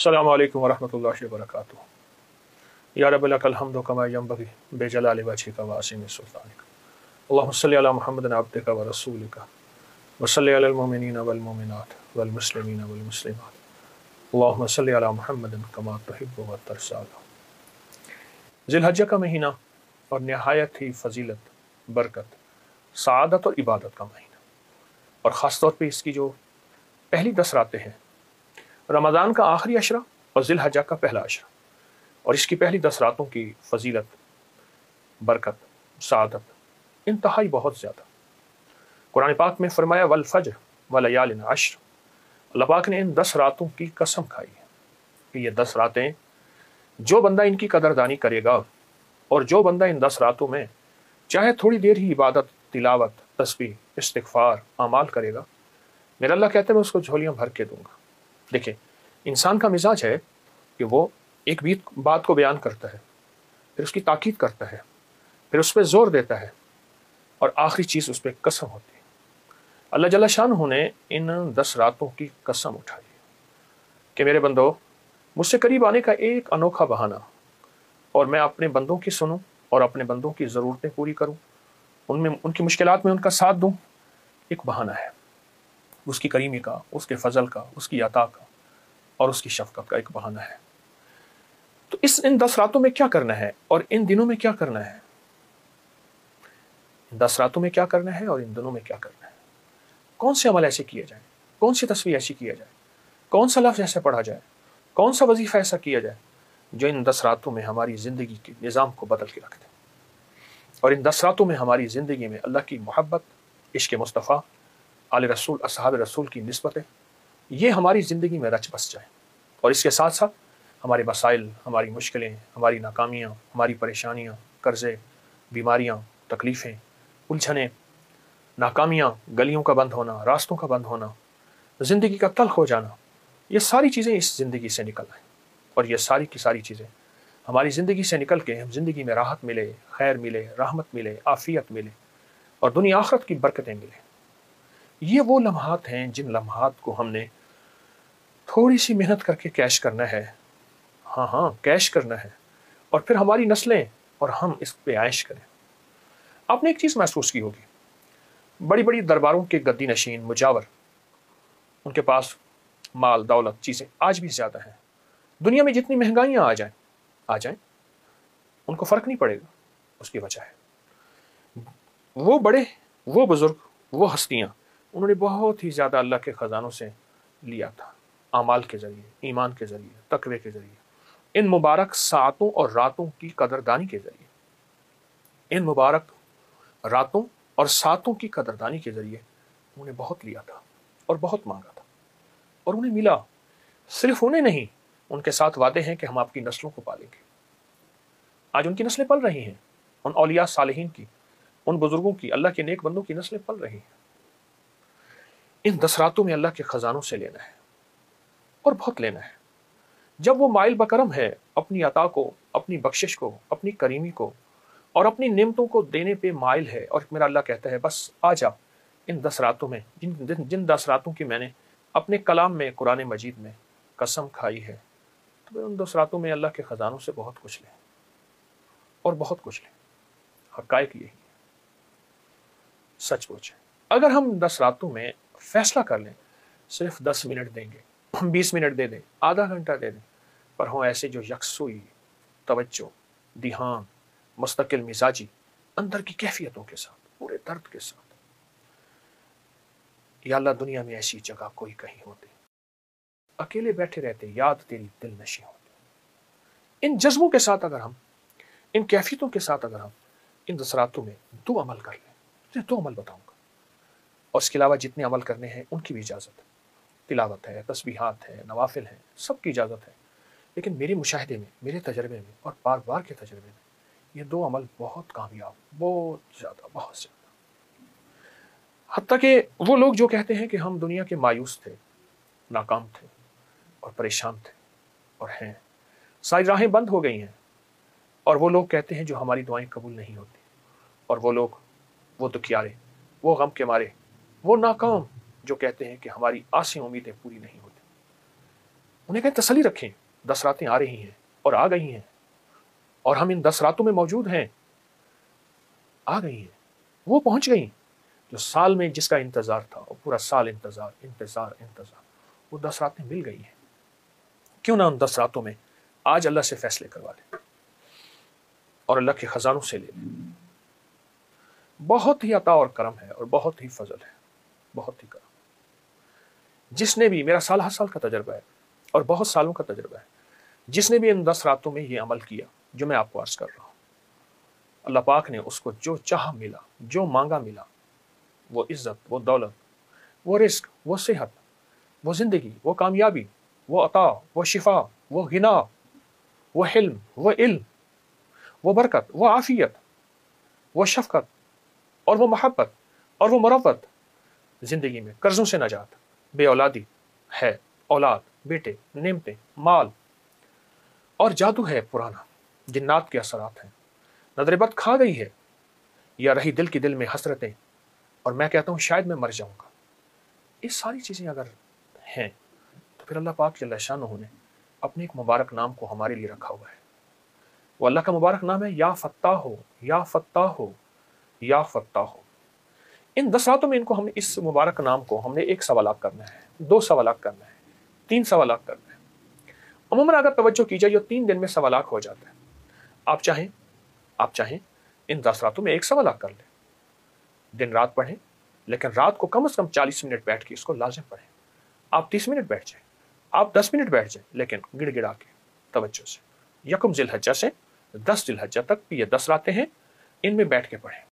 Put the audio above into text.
अस्सलामु अलैकुम वरहमतुल्लाहि वबरकातुहू। या रब्बी लकल हम्दु कमा यंबगी बेजलाली वजहिका व अज़ीमी सुल्तानिका। अल्लाहुम्मा सल्लि अला मुहम्मदिन अब्दिका व रसूलिका व सल्लि अलल मुमिनीना वल मुमिनात वल मुस्लिमीना वल मुस्लिमात। अल्लाहुम्मा सल्लि अला मुहम्मदिन कमा तुहिब्बु व तरज़ा। ज़िलहज्जा का महीना और नहायत ही फजीलत, बरकत, सआदत और इबादत का महीना, और ख़ास तौर पे इसकी जो पहली 10 रातें हैं, रमज़ान का आखिरी अशरा और ज़िलहज्जा का पहला अशरा, और इसकी पहली 10 रातों की फजीलत, बरकत, सआदत इंतहाई बहुत ज़्यादा। कुरान पाक में फरमाया वल फज्र व लयालिन अश्र। अल्लाह पाक ने इन 10 रातों की कसम खाई है कि ये 10 रातें, जो बंदा इनकी कदरदानी करेगा और जो बंदा इन 10 रातों में चाहे थोड़ी देर ही इबादत, तिलावत, तस्बीह, इस्तिग़फ़ार, आमाल करेगा, मेरा अल्लाह कहते हैं मैं उसको झोलियाँ भर के दूंगा। देखिए, इंसान का मिजाज है कि वो एक भी बात को बयान करता है, फिर उसकी ताकीद करता है, फिर उस पर ज़ोर देता है, और आखिरी चीज़ उस पर कसम होती है। अल्लाह जल्ल शानहू ने इन 10 रातों की कसम उठाई कि मेरे बंदो, मुझसे करीब आने का एक अनोखा बहाना, और मैं अपने बंदों की सुनूं और अपने बंदों की ज़रूरतें पूरी करूं, उनमें उनकी मुश्किलात में उनका साथ दूं, एक बहाना है। उसकी करीमी का, उसके फजल का, उसकी अता का और उसकी शफकत का एक बहाना है। तो इन 10 रातों में क्या करना है और इन दिनों में क्या करना है? इन 10 रातों में क्या करना है और इन दिनों में क्या करना है? कौन से अमल ऐसे किए जाए, कौन सी तस्बीह ऐसी किया जाए, कौन सा लफ्ज़ ऐसे पढ़ा जाए, कौन सा वजीफ़ा ऐसा किया जाए जो इन 10 रातों में हमारी ज़िंदगी के निज़ाम को बदल के रख दे, और इन 10 रातों में हमारी ज़िंदगी में अल्लाह की मोहब्बत, इश्क़ मुस्तफ़ा, आले रसूल, असहाब रसूल की निस्बतें, ये हमारी ज़िंदगी में रच बस जाए, और इसके साथ साथ हमारे मसाइल, हमारी मुश्किलें, हमारी नाकामियाँ, हमारी परेशानियाँ, कर्ज़े, बीमारियाँ, तकलीफ़ें, उलझनें, नाकामियाँ, गलियों का बंद होना, रास्तों का बंद होना, ज़िंदगी का तल्ख़ हो जाना, ये सारी चीज़ें इस ज़िंदगी से निकल आएँ, और ये सारी की सारी चीज़ें हमारी ज़िंदगी से निकल के हम ज़िंदगी में राहत मिले, खैर मिले, रहमत मिले, आफ़ियत मिले, और दुनिया आखिरत की बरकतें मिले। ये वो लम्हात हैं जिन लम्हात को हमने थोड़ी सी मेहनत करके कैश करना है। हाँ, कैश करना है, और फिर हमारी नस्लें और हम इस पे ऐश करें। आपने एक चीज़ महसूस की होगी, बड़ी बड़ी दरबारों के गद्दी नशीन, मुजावर, उनके पास माल, दौलत, चीज़ें आज भी ज़्यादा हैं। दुनिया में जितनी महंगाइयाँ आ जाएं, उनको फ़र्क नहीं पड़ेगा। उसकी वजह है वो बड़े, वो बुज़ुर्ग, वो हस्तियाँ, उन्होंने बहुत ही ज़्यादा अल्लाह के ख़जानों से लिया था, आमाल के ज़रिए, ईमान के ज़रिए, तक़वे के ज़रिए, इन मुबारक सातों और रातों की कदरदानी के ज़रिए, इन मुबारक रातों और सातों की कदरदानी के ज़रिए उन्होंने बहुत लिया था और बहुत मांगा था, और उन्हें मिला। सिर्फ उन्हें नहीं, उनके साथ वादे हैं कि हम आपकी नस्लों को पालेंगे। आज उनकी नस्लें पल रही हैं, उन औलिया सालिहीन की, उन बुजुर्गों की, अल्लाह के नेक बंदों की नस्लें पल रही हैं। इन 10 रातों में अल्लाह के ख़जानों से लेना है, और बहुत लेना है। जब वो माइल बकरम है अपनी अता को, अपनी बख्शिश को, अपनी करीमी को और अपनी नेमतों को देने पे माइल है, और मेरा अल्लाह कहता है बस आ जा इन 10 रातों में, जिन 10 रातों की मैंने अपने कलाम में, कुरान मजीद में कसम खाई है, तो उन 10 रातों में अल्लाह के ख़जानों से बहुत कुछ लें, और बहुत कुछ लें। हक़ाइक़ यही है, सचमुच है। अगर हम 10 रातों में फैसला कर लें, सिर्फ 10 मिनट देंगे, 20 मिनट दे दें, आधा घंटा दे दें, पर हों ऐसे जो यकसुई, तवज्जो, ध्यान, मुस्तकिल मिजाजी, अंदर की कैफियतों के साथ, पूरे दर्द के साथ। या अल्लाह, दुनिया में ऐसी जगह कोई कहीं होती, अकेले बैठे रहते, याद तेरी दिल नशी होती। इन जज्बों के साथ अगर हम, इन कैफियतों के साथ अगर हम इन 10 रातों में 2 अमल कर लें, तो 2 अमल बताऊंगा, और इसके अलावा जितने अमल करने हैं उनकी भी इजाज़त है। तिलावत है, तस्बीहात है, नवाफिल है, सबकी इजाज़त है। लेकिन मेरे मुशाहिदे में, मेरे तजर्बे में और बार बार के तजर्बे में ये 2 अमल बहुत कामयाब, बहुत ज़्यादा, बहुत ज़्यादा। हत्ता कि वो लोग जो कहते हैं कि हम दुनिया के मायूस थे, नाकाम थे और परेशान थे और हैं, सारी राहें बंद हो गई हैं, और वो लोग कहते हैं जो हमारी दुआएं कबूल नहीं होती, और वो लोग, वो दुखियारे, वो गम के मारे, वो नाकाम जो कहते हैं कि हमारी आसें उम्मीदें पूरी नहीं होती, انہیں کہیں تسلی رکھیں، 10 راتیں آ رہی ہیں اور آ گئی ہیں، اور ہم ان 10 راتوں میں موجود ہیں، آ گئی ہیں، وہ پہنچ گئیں جو سال میں جس کا انتظار تھا، اور پورا سال انتظار انتظار انتظار، وہ 10 راتیں مل گئی ہیں۔ کیوں نہ ان 10 راتوں میں آج اللہ سے فیصلے کروا لیں اور اللہ کے خزانوں سے لے لیں۔ بہت ہی عطا اور کرم ہے اور بہت ہی فضل ہے، بہت ہی کرم۔ جس نے بھی، میرا سال ہر سال کا تجربہ ہے اور بہت سالوں کا تجربہ ہے، جس نے بھی ان 10 راتوں میں یہ عمل کیا جو میں آپ کو عرض کر رہا ہوں، اللہ پاک نے اس کو جو چاہا ملا، جو مانگا ملا، وہ عزت، وہ دولت، وہ رزق، وہ صحت، وہ زندگی، وہ کامیابی، وہ عطا، وہ شفا، وہ غنا، وہ حلم، وہ علم، وہ برکت، وہ عافیت، وہ شفقت اور وہ محبت اور وہ مروت، زندگی میں قرضوں سے نجات، بے اولادی ہے، اولاد، بیٹے، نعمتیں، مال، اور جادو ہے پرانا، جنات کے اثرات ہیں، نظر بد کھا گئی ہے، یا رہی دل کی دل میں حسرتیں، اور میں کہتا ہوں شاید میں مر جاؤں گا۔ یہ ساری چیزیں اگر ہیں تو پھر اللہ پاک جل شانہ نے اپنے ایک مبارک نام کو ہمارے لیے رکھا ہوا ہے۔ وہ اللہ کا مبارک نام ہے یا فتاح ہو، یا فتاح ہو، یا فتاح ہو۔ ان 10 راتوں میں ہم نے اس مبارک نام کو ہم نے 1 سوالات کرنا ہے، 2 سوالات کرنا ہے، 3 سوالات کرنا ہے۔ عموماً اگر توجہ کی جائے یہ 3 دن میں سوالات ہو جاتا ہے۔ آپ چاہیں ان 10 راتوں میں 1 سوالات کر لیں، دن رات پڑھیں، لیکن رات کو کم از کم 40 منٹ بیٹھ کے اس کو لازم پڑھیں۔ آپ 30 منٹ بیٹھ جائیں، آپ 10 منٹ بیٹھ جائیں، لیکن گڑ گڑا کے توجہ سے 1 ذی الحجہ سے 10 ذی الحجہ تک یہ 10 راتیں ہیں، ان میں بیٹھ کے پڑھیں۔